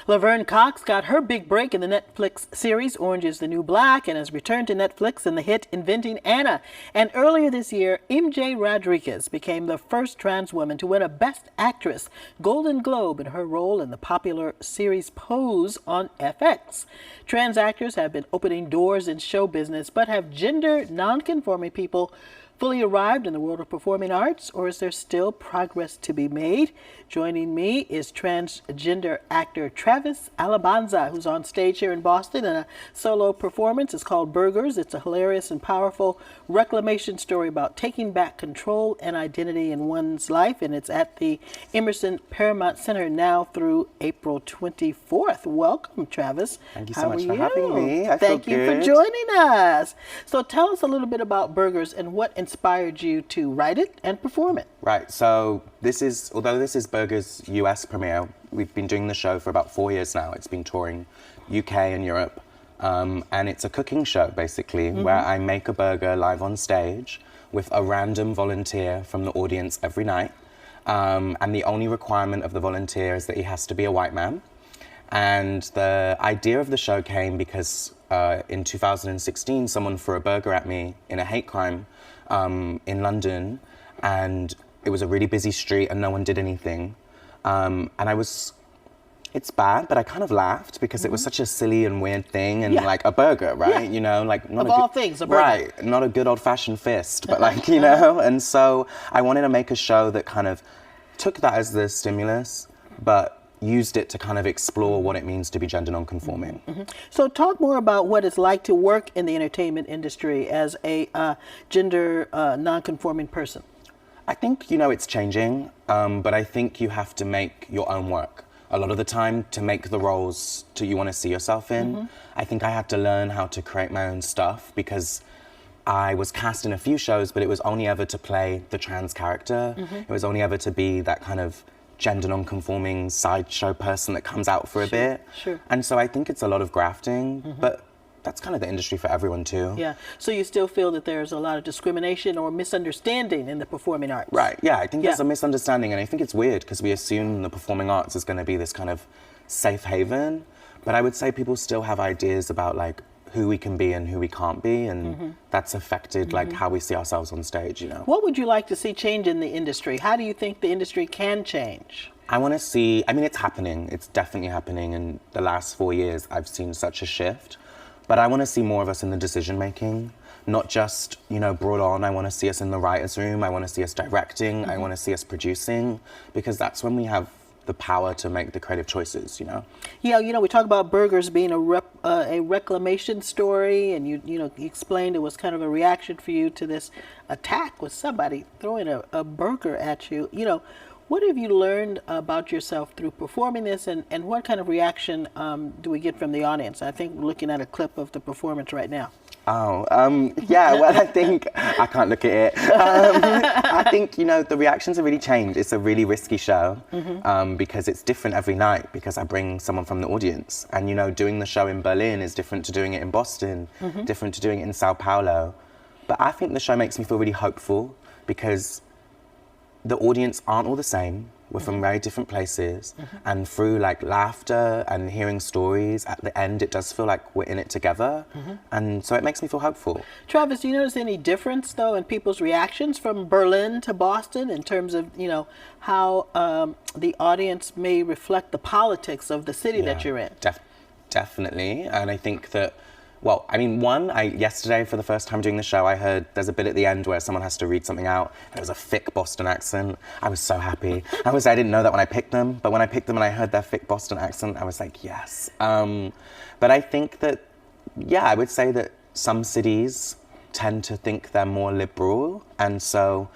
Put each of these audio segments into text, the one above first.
Laverne Cox got her big break in the Netflix series Orange is the New Black and has returned to Netflix in the hit Inventing Anna. And earlier this year, MJ Rodriguez became the first trans woman to win a Best Actress Golden Globe in her role in the popular series Pose on FX. Trans actors have been opening doors in show business, but have gender nonconforming people fully arrived in the world of performing arts, or is there still progress to be made? Joining me is transgender actor Travis Alabanza, who's on stage here in Boston in a solo performance. It's called Burgers. It's a hilarious and powerful reclamation story about taking back control and identity in one's life, and it's at the Emerson Paramount Center now through April 24th. Welcome, Travis. Thank you so much for having me. Thank you for joining us. So tell us a little bit about Burgers and what inspired you to write it and perform it. Right, so although this is Burger's US premiere, we've been doing the show for about 4 years now. It's been touring UK and Europe, and it's a cooking show basically, where I make a burger live on stage with a random volunteer from the audience every night, and the only requirement of the volunteer is that he has to be a white man. And the idea of the show came because in 2016, someone threw a burger at me in a hate crime in London, and it was a really busy street and no one did anything. And it's bad, but I kind of laughed because it was such a silly and weird thing, and like a burger, right? Yeah. You know, like not of all things, a burger. Right, not a good old-fashioned fist, but like, you know, and so I wanted to make a show that kind of took that as the stimulus, but used it to kind of explore what it means to be gender non-conforming. So talk more about what it's like to work in the entertainment industry as a gender non-conforming person. I think, you know, it's changing, but I think you have to make your own work. A lot of the time, to make the roles that you want to see yourself in, I think I had to learn how to create my own stuff, because I was cast in a few shows, but it was only ever to play the trans character. It was only ever to be that kind of gender non-conforming sideshow person that comes out for a bit. And so I think it's a lot of grafting, but that's kind of the industry for everyone too. Yeah, so you still feel that there's a lot of discrimination or misunderstanding in the performing arts? Right, yeah, I think there's a misunderstanding, and I think it's weird because we assume the performing arts is going to be this kind of safe haven, but I would say people still have ideas about like who we can be and who we can't be, and that's affected like how we see ourselves on stage, you know. What would you like to see change in the industry? How do you think the industry can change? I want to see, I mean, it's happening. It's definitely happening. In the last 4 years, I've seen such a shift. But I want to see more of us in the decision making, not just, you know, brought on. I want to see us in the writer's room. I want to see us directing. I want to see us producing, because that's when we have the power to make the creative choices, you know? Yeah, you know, we talk about Burgers being a reclamation story, and you explained it was kind of a reaction for you to this attack with somebody throwing a burger at you. You know, what have you learned about yourself through performing this, and what kind of reaction do we get from the audience? I think we're looking at a clip of the performance right now. Oh, yeah, well, I think, I can't look at it. I think, you know, the reactions have really changed. It's a really risky show because it's different every night, because I bring someone from the audience. And, you know, doing the show in Berlin is different to doing it in Boston, different to doing it in Sao Paulo. But I think the show makes me feel really hopeful, because the audience aren't all the same. We're from very different places, and through like laughter and hearing stories, at the end it does feel like we're in it together, and so it makes me feel hopeful. Travis, do you notice any difference though in people's reactions from Berlin to Boston in terms of, you know, how the audience may reflect the politics of the city that you're in? Definitely, and I think that, well, I mean, yesterday for the first time doing the show, I heard there's a bit at the end where someone has to read something out. It was a thick Boston accent. I was so happy. I didn't know that when I picked them, but when I picked them and I heard their thick Boston accent, I was like, yes. But I think that, yeah, I would say that some cities tend to think they're more liberal, and so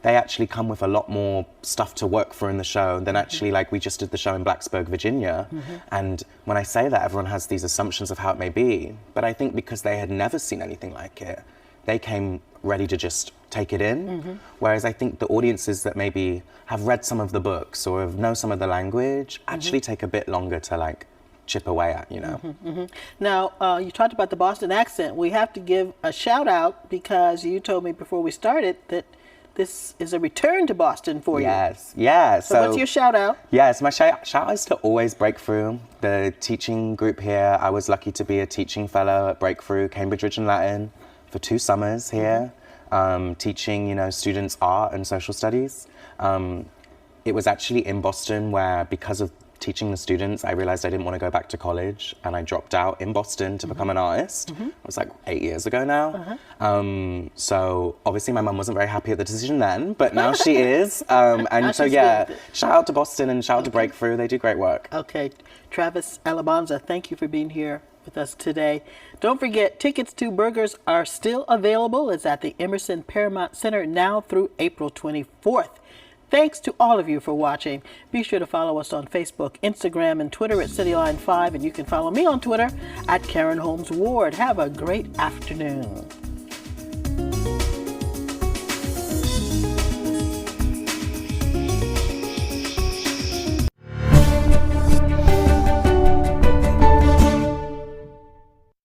they actually come with a lot more stuff to work for in the show than actually, like, we just did the show in Blacksburg, Virginia. And when I say that, everyone has these assumptions of how it may be. But I think because they had never seen anything like it, they came ready to just take it in. Whereas I think the audiences that maybe have read some of the books or know some of the language actually take a bit longer to, like, chip away at, you know. Now, you talked about the Boston accent. We have to give a shout out, because you told me before we started that this is a return to Boston for you. Yes, yeah. So what's your shout out? Yes, my shout out is to Always Breakthrough, the teaching group here. I was lucky to be a teaching fellow at Breakthrough, Cambridge Ridge and Latin, for 2 summers here, teaching, students art and social studies. It was actually in Boston where, because of teaching the students, I realized I didn't want to go back to college, and I dropped out in Boston to become an artist. It was like 8 years ago now. So obviously my mum wasn't very happy at the decision then, but now she is. And so yeah, shout out to Boston and shout out to Breakthrough. They do great work. Okay, Travis Alabanza, thank you for being here with us today. Don't forget, tickets to Burgers are still available. It's at the Emerson Paramount Center now through April 24th. Thanks to all of you for watching. Be sure to follow us on Facebook, Instagram, and Twitter at CityLine5, and you can follow me on Twitter at Karen Holmes Ward. Have a great afternoon.